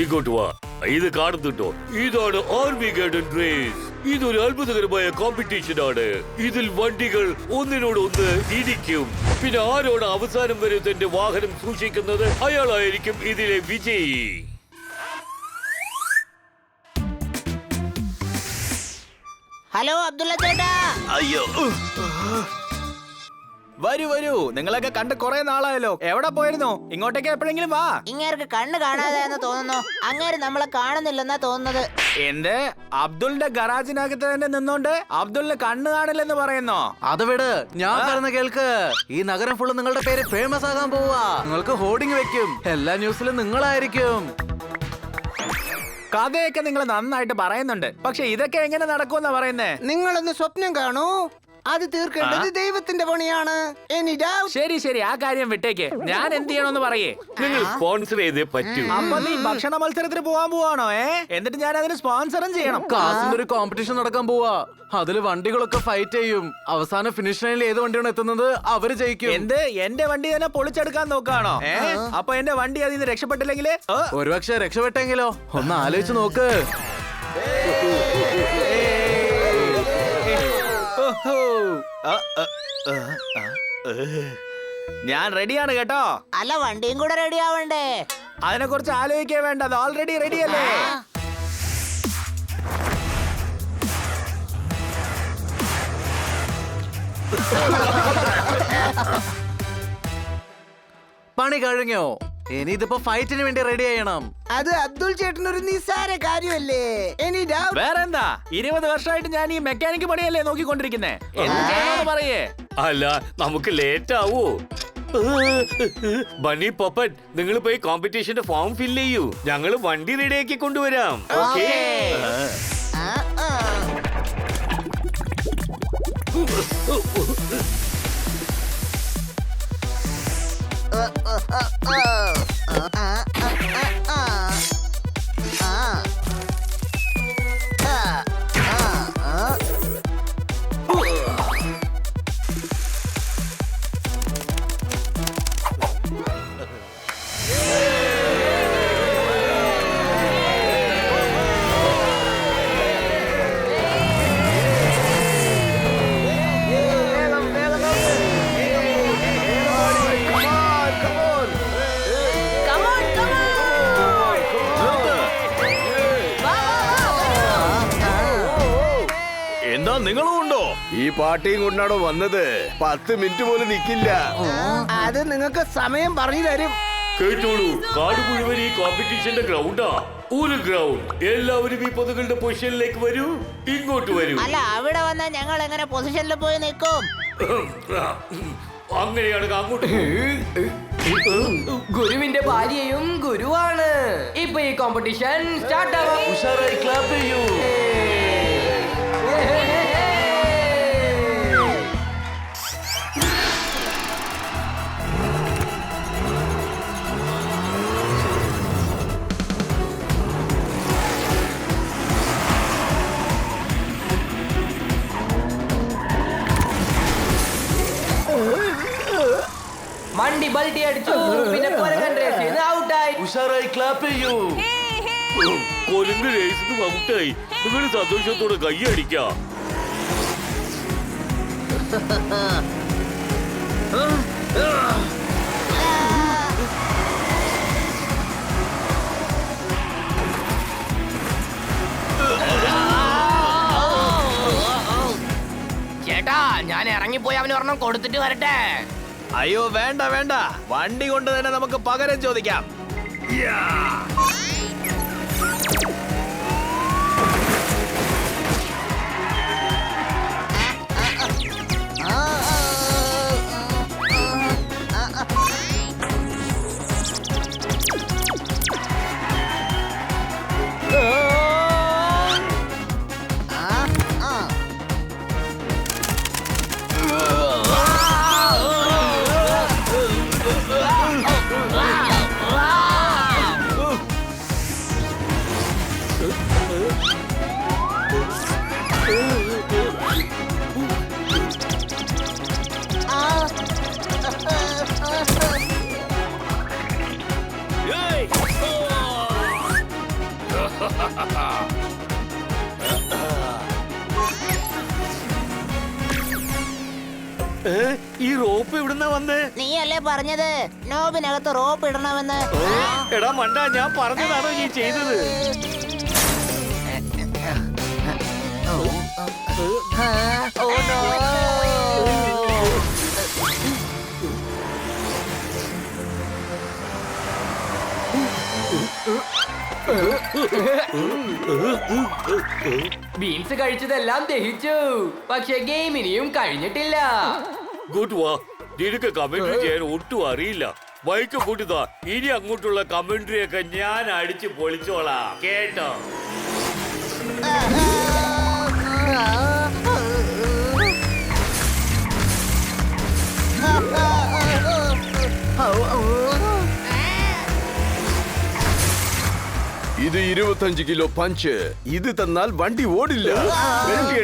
ഇങ്ങോട്ട് വാ. ഇത് കാണുന്നുണ്ടോ? ഇതാണ് ആർമിഗേഡൻ റേസ്. ഇതൊരു അത്ഭുതകരമായ കോമ്പറ്റീഷൻ ആണ്. ഇതിൽ വണ്ടികൾ ഒന്നിനോടൊന്ന് ഇടിക്കും. പിന്നെ ആരോട് അവസാനം വരെ തന്റെ വാഹനം സൂക്ഷിക്കുന്നത് അയാളായിരിക്കും ഇതിലെ വിജയി. ഹലോ അബ്ദുള്ള ചേട്ടാ. അയ്യോ, വരൂ വരൂ. നിങ്ങളൊക്കെ കണ്ട് കുറെ നാളായല്ലോ. എവിടെ പോയിരുന്നു? ഇങ്ങോട്ടേക്ക് എപ്പോഴെങ്കിലും വാ. ഇങ്ങേർക്ക് കണ്ണ് കാണാതെ എന്ന് തോന്നുന്നു. അങ്ങേര് നമ്മളെ കാണുന്നില്ലെന്നാ തോന്നുന്നത്. എന്റെ അബ്ദുളിന്റെ ഗറാജിനകത്ത് തന്നെ നിന്നോണ്ട് അബ്ദുളിന് കണ്ണ് കാണില്ലെന്ന് പറയുന്നോ? അത് വിട്, ഞാൻ പറഞ്ഞ കേൾക്ക്. ഈ നഗരം ഫുള്ള് നിങ്ങളുടെ പേര് ഫേമസ് ആകാൻ പോവാ. നിങ്ങൾക്ക് ഹോർഡിംഗ് വെക്കും. എല്ലാ ന്യൂസിലും നിങ്ങളായിരിക്കും. കഥയൊക്കെ നിങ്ങൾ നന്നായിട്ട് പറയുന്നുണ്ട്. പക്ഷെ ഇതൊക്കെ എങ്ങനെ നടക്കുമെന്നാ പറയുന്നേ? നിങ്ങളൊന്ന് സ്വപ്നം കാണൂ. അത് തീർക്കേണ്ടത് ദൈവത്തിന്റെ പണിയാണ്. ശരി ശരി, ആ കാര്യം വിട്ടേക്ക്. ഞാൻ എന്ത് ചെയ്യണമെന്ന് പറയേ. നിങ്ങൾ സ്പോൺസർ ചെയ്തേ പറ്റൂ. അപ്പൊ നീ ഭക്ഷണ മത്സരത്തിന് പോവാൻ പോവാണോ? എന്നിട്ട് ഞാൻ അതിന് സ്പോൺസറും ചെയ്യണം. കാസിന്റെ ഒരു കോമ്പറ്റീഷൻ നടക്കാൻ പോവാ. അതില് വണ്ടികളൊക്കെ ഫൈറ്റ് ചെയ്യും. അവസാന ഫിനിഷ് ലൈനിൽ ഏത് വണ്ടിയാണ് എത്തുന്നത് അവര് ജയിക്കും. എന്ത്, എന്റെ വണ്ടി തന്നെ പൊളിച്ചെടുക്കാൻ നോക്കാണോ? അപ്പൊ എന്റെ വണ്ടി അതിൽ നിന്ന് രക്ഷപ്പെട്ടില്ലെങ്കിൽ? ഒരുപക്ഷെ രക്ഷപ്പെട്ടെങ്കിലോ? ഒന്ന് ആലോചിച്ച് നോക്ക്. ഞാൻ റെഡിയാണ് കേട്ടോ. അല്ല, വണ്ടിയും കൂടെ റെഡി ആവണ്ടേ? അതിനെ കുറിച്ച് ആലോചിക്കേ വേണ്ട. അത് ഓൾറെഡി റെഡിയല്ലേ? പണി കഴിഞ്ഞോ? ഇനി ഇതിപ്പോ ഫൈറ്റിന് വേണ്ടി റെഡി ചെയ്യണം. അത് അബ്ദുൾ ചേട്ടനൊരു നിസ്സാര കാര്യമല്ലേ. വേറെന്താ, 20 വർഷമായിട്ട് ഞാൻ ഈ മെക്കാനിക് പണിയല്ലേ നോക്കിക്കൊണ്ടിരിക്കുന്നേ. പറയേ. അല്ല, നമുക്ക് ലേറ്റ് ആവോ? ബണ്ണി പപ്പൻ, നിങ്ങൾ പോയി കോമ്പറ്റീഷന്റെ ഫോം ഫില്ല് ചെയ്യൂ. ഞങ്ങള് വണ്ടി റെഡിയാക്കി കൊണ്ടുവരാം. ഓക്കേ. നിങ്ങളും ഉണ്ടോ? ഈ പാർട്ടിയും കൊണ്ടാണോ വന്നത്? 10 മിനിറ്റ് പോലും നിൽക്കില്ല. അത് നിങ്ങൾക്ക് സമയം പറഞ്ഞു തരും. കേട്ടോളൂ, കാട് മുഴുവൻ ഈ കോമ്പറ്റീഷന്റെ ഗ്രൗണ്ടാ. ഒരു ഗ്രൗണ്ട്. എല്ലാവരും ഈ പൊതുകളുടെ പൊസിഷനിലേക്ക് വരൂ. ഇങ്ങോട്ട് വരൂ. അല്ല, അവിടെ വന്നാൽ ഞങ്ങൾ എങ്ങനെ പൊസിഷനിൽ പോയി നിൽക്കും? അങ്ങനെയാണെങ്കിൽ അങ്ങോട്ട് ഗുരുവിന്റെ ഭാര്യയും ഗുരുവാണ്. ഇപ്പൊ ഈ കോമ്പറ്റീഷൻ സ്റ്റാർട്ട് ആവാം. ഉഷാറായി ക്ലാപ്പ് ചെയ്യൂ. വണ്ടി ബൾട്ടി അടിച്ചു. പിന്നെ ഔട്ടായി. ഉഷാറായി ക്ലാപ്പ് ചെയ്യൂ. കൊലുങ്ക് റേസിന് ഔട്ടായി. നിങ്ങൾ സന്തോഷത്തോടെ കൈയടിക്കാം. ചേട്ടാ, ഞാൻ ഇറങ്ങിപ്പോയി അവന് ഒരെണ്ണം കൊടുത്തിട്ട് വരട്ടെ. അയ്യോ വേണ്ട വേണ്ട, വണ്ടി കൊണ്ട് തന്നെ നമുക്ക് പകരം ചോദിക്കാം. ഈ റോപ്പ് എവിടുന്നാ വന്നേ? നീയല്ലേ പറഞ്ഞത് നോബിനകത്ത് റോപ്പ് ഇടണമെന്ന്? എടാ മണ്ട, ഞാൻ പറഞ്ഞതാണോ നീ ചെയ്തത്? Oh no. ബീൻസ് കഴിച്ചതെല്ലാം ദഹിച്ചു, പക്ഷെ ഗെയിം ഇനിയും കഴിഞ്ഞിട്ടില്ല. ഗുഡ് വാ, നിനക്ക് കമന്ററി ചെയ്യാൻ ഒട്ടും അറിയില്ല. ബൈക്ക് കൂട്ടുതാ, ഇനി അങ്ങോട്ടുള്ള കമന്ററി ഒക്കെ ഞാൻ അടിച്ച് പൊളിച്ചോളാം, കേട്ടോ? ഇത് 25 കിലോ പഞ്ച്. ഇത് തന്നാൽ വണ്ടി ഓടില്ല, വെറുതെ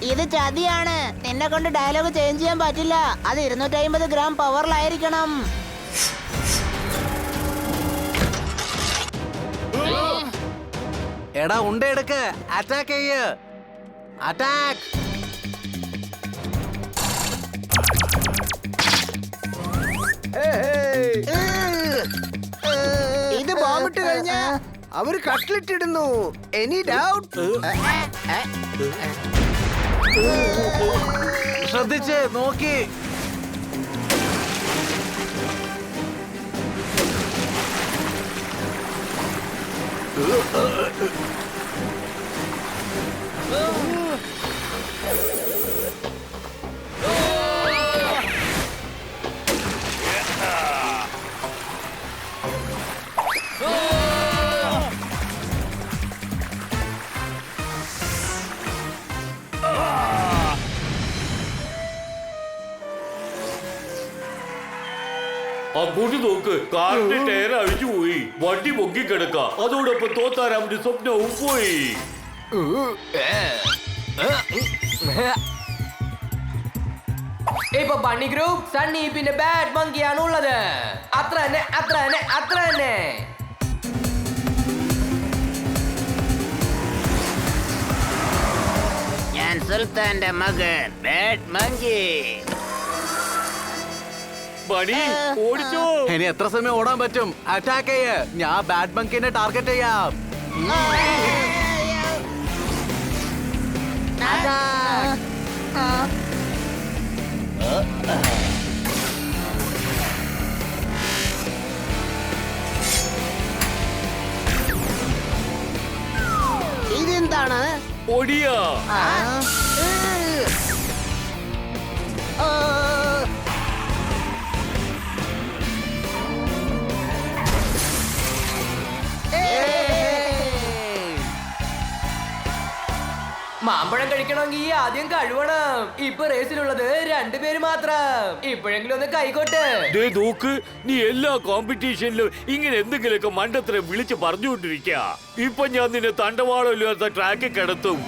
ഇത് ചതിയാണ്. നിന്നെ കൊണ്ട് ഡയലോഗ് ചേഞ്ച് ചെയ്യാൻ പറ്റില്ല. അത് 250 ഗ്രാം പവറിലായിരിക്കണം. എടാ ഉണ്ടെടുക്ക്, അറ്റാക്ക് ചെയ്യ്. അറ്റാക്ക്. ഇത് ബോംബിട്ട് കഴിഞ്ഞ അവര് കട്ട്ലറ്റ് ഇടുന്നു. Any doubt? ശ്രദ്ധിച്ച് നോക്കി. അങ്ങോട്ട് നോക്ക്, കാറിന്റെ ടയർ അഴിച്ചു പോയി, വണ്ടി പൊങ്ങിക്കിടക്ക, അതോടൊപ്പം തോത്താരാമിന്റെ സ്വപ്നവും പോയി. ഇപ്പൊ ബണ്ണി ഗ്രൂപ്പ്, സണ്ണി പിന്നെ ബാഡ് മങ്കിയാണ് ഉള്ളത്. അത്ര തന്നെ, അത്ര തന്നെ, അത്ര തന്നെ. ഞാൻ സുൽത്താന്റെ മകൻ ബാഡ് മങ്കി. പണി ഓടിച്ചോ. ഇനി എത്ര സമയം ഓടാൻ പറ്റും? അറ്റാക്ക് ചെയ്യ്. ഞാൻ ബാഡ് മങ്കിനെ ടാർഗറ്റ് ചെയ്യാം. ഇതെന്താണ്? ഓടിയാ. മാമ്പഴം കഴിക്കണമെങ്കിൽ ആദ്യം കഴുകണം. ഇപ്പൊ റേസിലുള്ളത് 2 പേര് മാത്രം. ഇപ്പോഴെങ്കിലും ഒന്ന് കൈകോട്ട്. ദേ നോക്ക്, നീ എല്ലാ കോമ്പറ്റീഷനിലും ഇങ്ങനെ എന്തെങ്കിലുമൊക്കെ മണ്ടത്തരം വിളിച്ച് പറഞ്ഞുകൊണ്ടിരിക്ക. ഇപ്പൊ ഞാൻ നിന്നെ തണ്ടവാളമില്ലാത്ത ട്രാക്കിൽ കിടത്തും.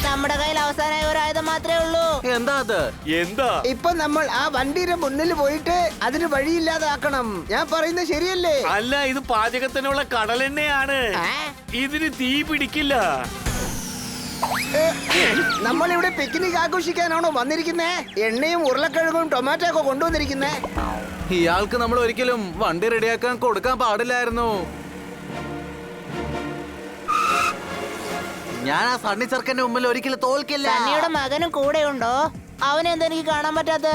നമ്മുടെ കയ്യിൽ അവസാനമായ ഒരു ആയുധം മാത്രമേ ഉള്ളൂ. എന്താ അത്? എന്താ? ഇപ്പൊ നമ്മൾ ആ വണ്ടിയുടെ മുന്നിൽ പോയിട്ട് അതിന് വഴിയില്ലാതാക്കണം. ഞാൻ പറയുന്നത് ശരിയല്ലേ? അല്ല, ഇത് പാചകത്തിനുള്ള കടലെണ്ണയാണ്. ഇതിന് തീ പിടിക്കില്ല. നമ്മളിവിടെ പിക്നിക് ആഘോഷിക്കാനാണോ വന്നിരിക്കുന്നേ? എണ്ണയും ഉരുളക്കിഴങ്ങും ടൊമാറ്റോ ഒക്കെ കൊണ്ടുവന്നിരിക്കുന്നേ. ഇയാൾക്ക് നമ്മൾ ഒരിക്കലും വണ്ടി റെഡിയാക്കാൻ കൊടുക്കാൻ പാടില്ലായിരുന്നു. ഞാൻ ആ സണ്ണി ചെറുക്കന്റെ മുമ്പിൽ ഒരിക്കലും തോൽക്കില്ല. സണ്ണിയുടെ മകനും കൂടെ ഉണ്ടോ? അവനെന്താ എനിക്ക് കാണാൻ പറ്റാത്ത?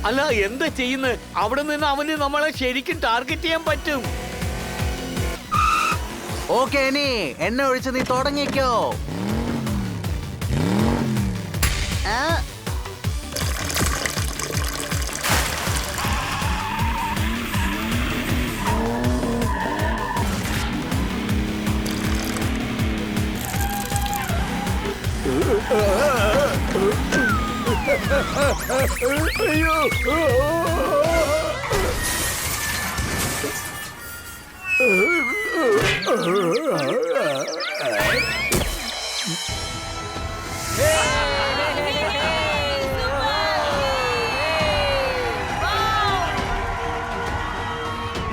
അല്ല, എന്താ ചെയ്യുന്നത്? അവിടെ നിന്ന് അവന് നമ്മളെ ശരിക്കും ടാർഗറ്റ് ചെയ്യാൻ പറ്റും. ഓക്കെ, ഇനി എണ്ണ ഒഴിച്ച് നീ തുടങ്ങിക്കോ.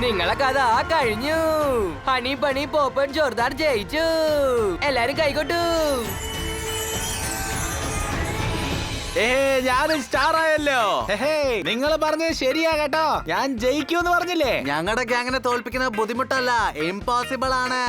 നിങ്ങളെ കഥ കഴിഞ്ഞു. ഹണി ബണി പോപ്പൻ ജോർദാർ ജയിച്ചു. എല്ലാരും കൈകൊട്ടു. ഞാനും സ്റ്റാർ ആയല്ലോ. നിങ്ങൾ പറഞ്ഞത് ശരിയാ കേട്ടോ. ഞാൻ ജയിക്കൂന്ന് പറഞ്ഞില്ലേ? ഞങ്ങളുടെ ഗ്യാങ്ങിനെ തോൽപ്പിക്കുന്നത് ബുദ്ധിമുട്ടല്ല, ഇമ്പോസിബിൾ ആണ്.